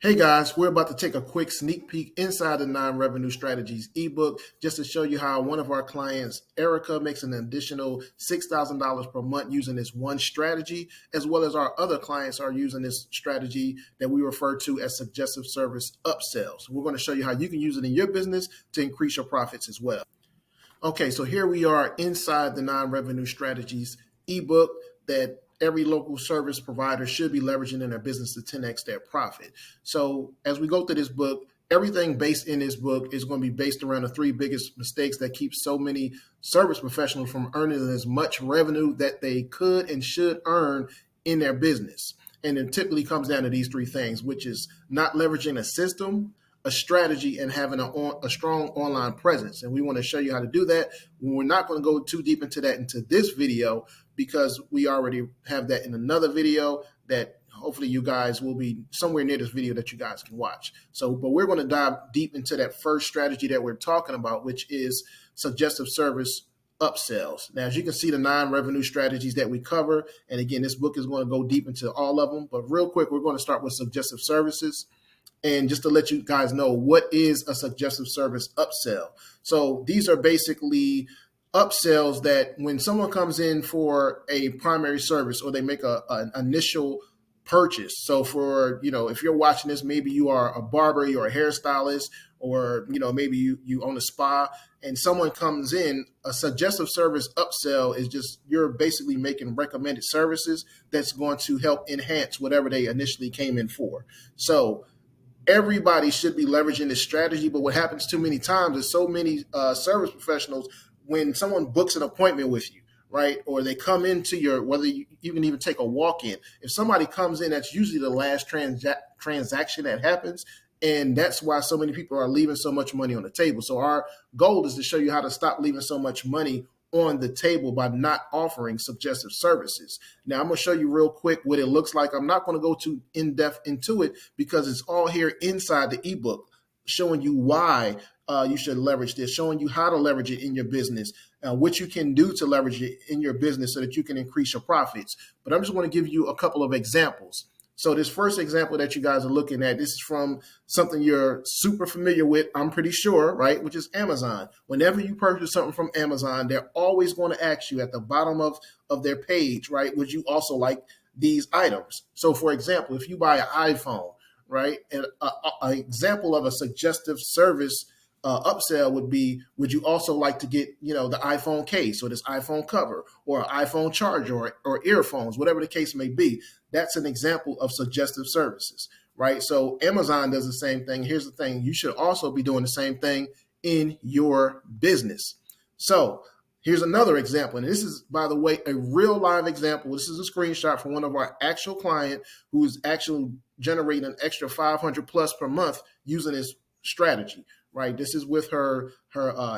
Hey guys, we're about to take a quick sneak peek inside the non-revenue strategies ebook just to show you how one of our clients, Erica, makes an additional $6,000 per month using this one strategy, as well as our other clients are using this strategy that we refer to as suggestive service upsells. We're going to show you how you can use it in your business to increase your profits as well. Okay, so here we are inside the non-revenue strategies ebook that every local service provider should be leveraging in their business to 10x their profit. So as we go through this book, everything based in this book is going to be based around the three biggest mistakes that keep so many service professionals from earning as much revenue that they could and should earn in their business. And it typically comes down to these three things, which is not leveraging a system, a strategy, and having a strong online presence. And we want to show you how to do that. We're not going to go too deep into that into this video because we already have that in another video that hopefully you guys will be somewhere near this video that you guys can watch. But we're going to dive deep into that first strategy that we're talking about, which is suggestive service upsells. Now, as you can see, the non-revenue strategies that we cover, and again, this book is going to go deep into all of them, but real quick, we're going to start with suggestive services. And just to let you guys know, what is a suggestive service upsell? So these are basically upsells that when someone comes in for a primary service or they make an initial purchase. So for, if you're watching this, maybe you are a barber, you're a hairstylist, or, maybe you own a spa and someone comes in, a suggestive service upsell is just, you're basically making recommended services that's going to help enhance whatever they initially came in for. So everybody should be leveraging this strategy, but what happens too many times is so many service professionals, when someone books an appointment with you, right, or they come into whether you can even take a walk-in, if somebody comes in, that's usually the last transaction that happens, and that's why so many people are leaving so much money on the table. So our goal is to show you how to stop leaving so much money on the table by not offering suggestive services. Now, I'm going to show you real quick what it looks like. I'm not going to go too in-depth into it because it's all here inside the ebook, showing you why you should leverage this, showing you how to leverage it in your business, what you can do to leverage it in your business so that you can increase your profits. But I'm just going to give you a couple of examples. So this first example that you guys are looking at, this is from something you're super familiar with, I'm pretty sure, right, which is Amazon. Whenever you purchase something from Amazon, they're always going to ask you at the bottom of their page, right, would you also like these items? So for example, if you buy an iPhone, right, and an example of a suggestive service upsell would be, would you also like to get, the iPhone case or this iPhone cover or an iPhone charger or earphones, whatever the case may be. That's an example of suggestive services, right? So Amazon does the same thing. Here's the thing. You should also be doing the same thing in your business. So here's another example. And this is, by the way, a real live example. This is a screenshot from one of our actual client who is actually generating an extra 500 plus per month using this strategy. Right, this is with her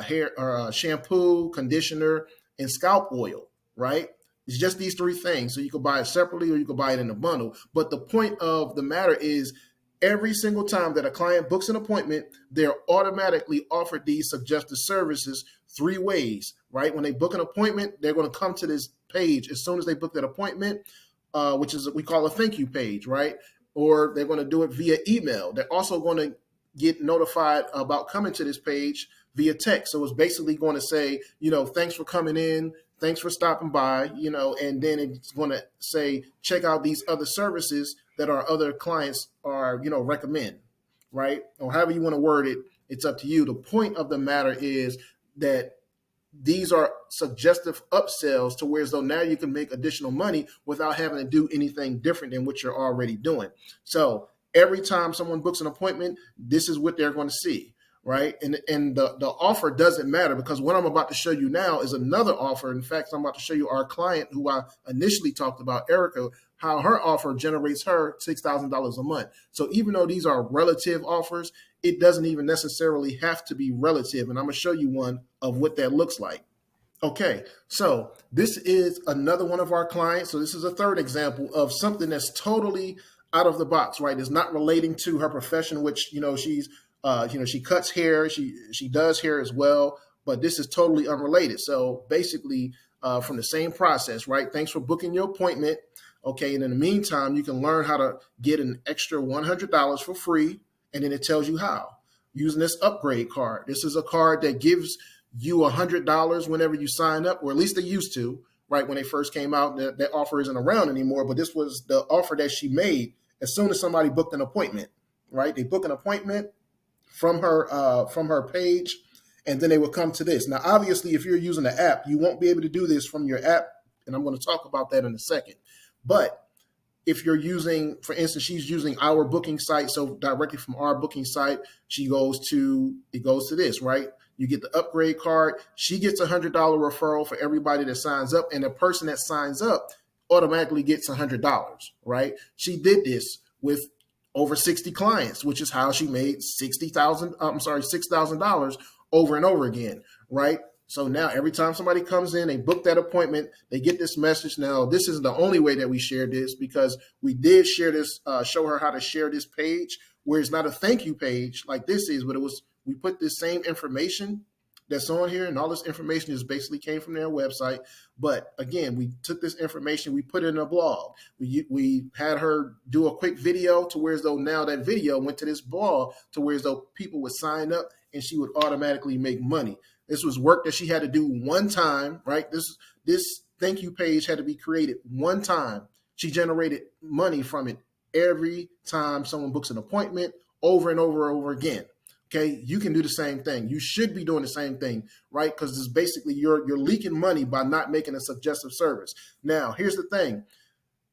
hair, shampoo, conditioner, and scalp oil. Right, it's just these three things. So you can buy it separately or you can buy it in a bundle. But the point of the matter is, every single time that a client books an appointment, they're automatically offered these suggestive services three ways. Right, when they book an appointment, they're going to come to this page as soon as they book that appointment, which is we call a thank you page. Right, or they're going to do it via email. They're also going to get notified about coming to this page via text. So it's basically going to say, thanks for coming in, thanks for stopping by, and then it's going to say, check out these other services that our other clients are, recommend, right? Or however you want to word it, it's up to you. The point of the matter is that these are suggestive upsells to where as though now you can make additional money without having to do anything different than what you're already doing. So every time someone books an appointment, this is what they're going to see, right? And the offer doesn't matter because what I'm about to show you now is another offer. In fact, I'm about to show you our client who I initially talked about, Erica, how her offer generates her $6,000 a month. So even though these are relative offers, it doesn't even necessarily have to be relative. And I'm going to show you one of what that looks like. Okay, so this is another one of our clients. So this is a third example of something that's totally out of the box, right? It's not relating to her profession, which, she's, she cuts hair, she does hair as well, but this is totally unrelated. So basically from the same process, right? Thanks for booking your appointment. Okay, and in the meantime, you can learn how to get an extra $100 for free, and then it tells you how. Using this upgrade card. This is a card that gives you $100 whenever you sign up, or at least they used to, right? When they first came out, that offer isn't around anymore, but this was the offer that she made as soon as somebody booked an appointment, right? They book an appointment from her page, and then they will come to this. Now, obviously, if you're using the app, you won't be able to do this from your app, and I'm going to talk about that in a second. But if you're using, for instance, she's using our booking site, so directly from our booking site, it goes to this, right? You get the upgrade card. She gets $100 referral for everybody that signs up, and the person that signs up automatically gets $100, right? She did this with over 60 clients, which is how she made $6,000 over and over again, right? So now every time somebody comes in, they book that appointment, they get this message. Now, this isn't the only way that we shared this, because we did share this, show her how to share this page where it's not a thank you page like this is, but we put this same information that's on here, and all this information is basically came from their website. But again, we took this information, we put it in a blog. We had her do a quick video to where as though now that video went to this blog to where as though people would sign up and she would automatically make money. This was work that she had to do one time, right? This thank you page had to be created one time. She generated money from it every time someone books an appointment, over and over and over again. Okay, you can do the same thing. You should be doing the same thing, right? Because it's basically you're leaking money by not making a suggestive service. Now, here's the thing.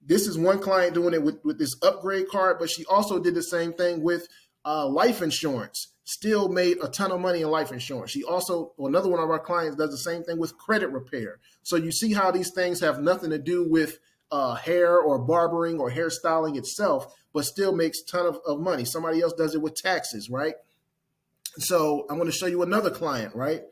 This is one client doing it with this upgrade card, but she also did the same thing with life insurance. Still made a ton of money in life insurance. She also, another one of our clients does the same thing with credit repair. So you see how these things have nothing to do with hair or barbering or hairstyling itself, but still makes a ton of money. Somebody else does it with taxes, right? So I'm going to show you another client, right?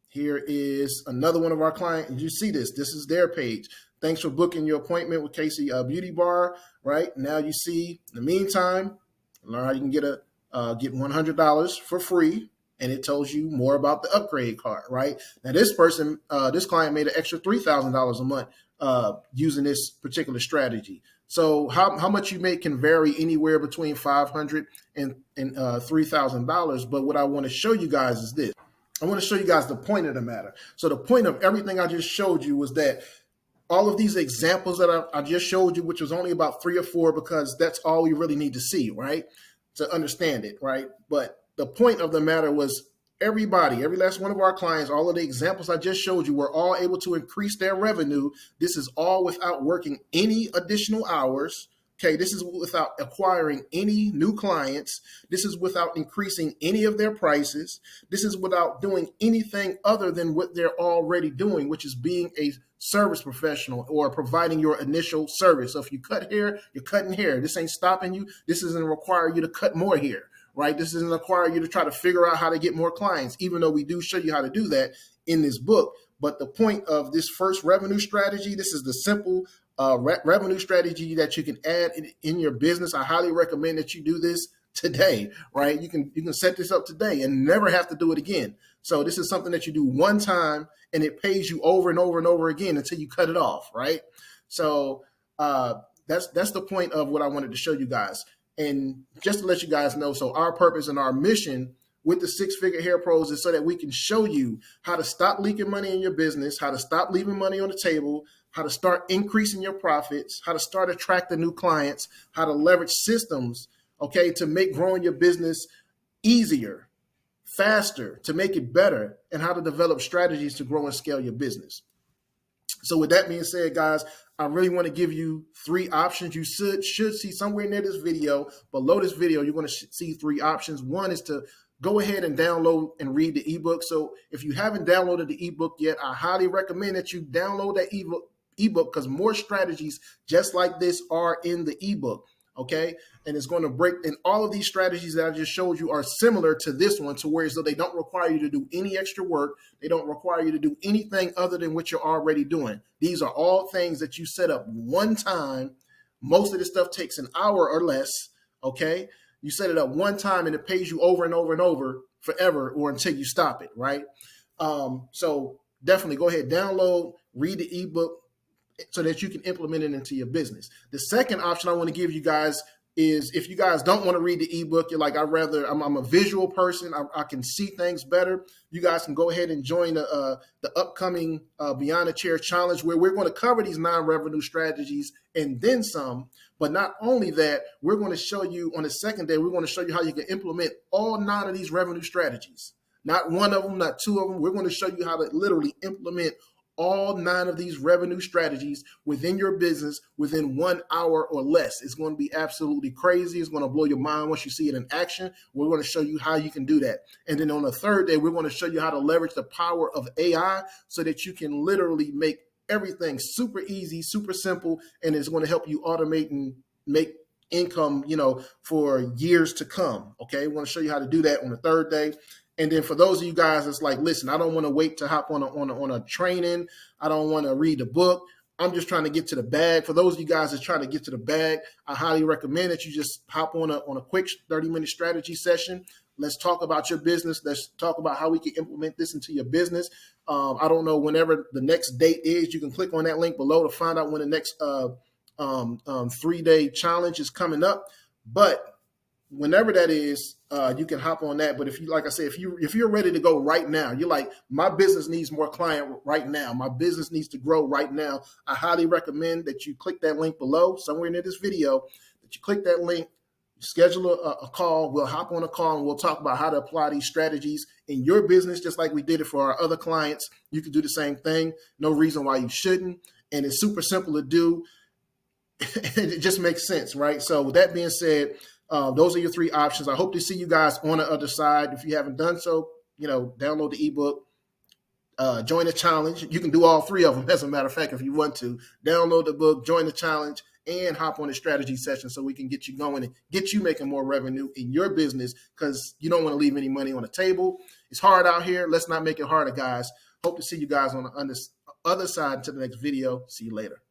Here is another one of our clients. You see this. This is their page. Thanks for booking your appointment with Casey Beauty Bar, right? Now you see, in the meantime, learn how you can get $100 for free, and it tells you more about the upgrade card, right? Now this client made an extra $3,000 a month using this particular strategy. So how much you make can vary anywhere between $500 and $3,000. But what I want to show you guys is this. I want to show you guys the point of the matter. So the point of everything I just showed you was that all of these examples that I just showed you, which was only about 3 or 4, because that's all we really need to see, right? To understand it, right? But the point of the matter was every last one of our clients, all of the examples I just showed you, were all able to increase their revenue. This is all without working any additional hours. Okay, this is without acquiring any new clients. This is without increasing any of their prices. This is without doing anything other than what they're already doing, which is being a service professional or providing your initial service. So if you cut hair, you're cutting hair. This ain't stopping you. This doesn't require you to cut more hair, right? This doesn't require you to try to figure out how to get more clients, even though we do show you how to do that in this book. But the point of this first revenue strategy, this is the simple revenue strategy that you can add in your business. I highly recommend that you do this today, right? You can set this up today and never have to do it again. So this is something that you do one time and it pays you over and over and over again until you cut it off, right? So that's the point of what I wanted to show you guys. And just to let you guys know, so our purpose and our mission with the Six Figure Hair Pros is so that we can show you how to stop leaking money in your business, how to stop leaving money on the table, how to start increasing your profits, how to start attracting new clients, how to leverage systems, okay, to make growing your business easier, faster, to make it better, and how to develop strategies to grow and scale your business. So with that being said, guys, I really want to give you 3 options. You should see somewhere near this video, below this video, you're going to see 3 options. One is to go ahead and download and read the ebook. So if you haven't downloaded the ebook yet, I highly recommend that you download that ebook because more strategies just like this are in the ebook. Okay. And it's going to break, and all of these strategies that I just showed you are similar to this one, to where so they don't require you to do any extra work. They don't require you to do anything other than what you're already doing. These are all things that you set up one time. Most of this stuff takes an hour or less. Okay. You set it up one time and it pays you over and over and over forever, or until you stop it. Right. So definitely go ahead, download, read the ebook. so that you can implement it into your business. The second option I want to give you guys is, if you guys don't want to read the ebook, you're like, I'm a visual person, I can see things better, you guys can go ahead and join the upcoming Beyond the Chair Challenge, where we're going to cover these non-revenue strategies and then some. But not only that, we're going to show you on the second day, we're going to show you how you can implement all 9 of these revenue strategies. Not one of them, not 2 of them. We're going to show you how to literally implement all 9 of these revenue strategies within your business within 1 hour or less. It's going to be absolutely crazy. It's going to blow your mind once you see it in action. We're going to show you how you can do that. And then on the third day, we're going to show you how to leverage the power of AI so that you can literally make everything super easy, super simple, and it's going to help you automate and make income, for years to come. Okay, we want to show you how to do that on the third day. And then for those of you guys that's like, listen, I don't want to wait to hop on a training. I don't want to read the book. I'm just trying to get to the bag. For those of you guys that's trying to get to the bag, I highly recommend that you just hop on a quick 30-minute strategy session. Let's talk about your business. Let's talk about how we can implement this into your business. I don't know, whenever the next date is, you can click on that link below to find out when the next 3-day challenge is coming up. But whenever that is, you can hop on that. But if you, like I said, if you're ready to go right now, you're like, my business needs more client right now, my business needs to grow right now, I highly recommend that you click that link below, somewhere near this video, that you click that link, schedule a call. We'll hop on a call and we'll talk about how to apply these strategies in your business, just like we did it for our other clients. You can do the same thing. No reason why you shouldn't. And it's super simple to do. It just makes sense, right? So with that being said, those are your 3 options. I hope to see you guys on the other side. If you haven't done so, download the ebook, join the challenge. You can do all 3 of them. As a matter of fact, if you want to, download the book, join the challenge, and hop on the strategy session so we can get you going and get you making more revenue in your business, because you don't want to leave any money on the table. It's hard out here. Let's not make it harder, guys. Hope to see you guys on the other side. Until the next video. See you later.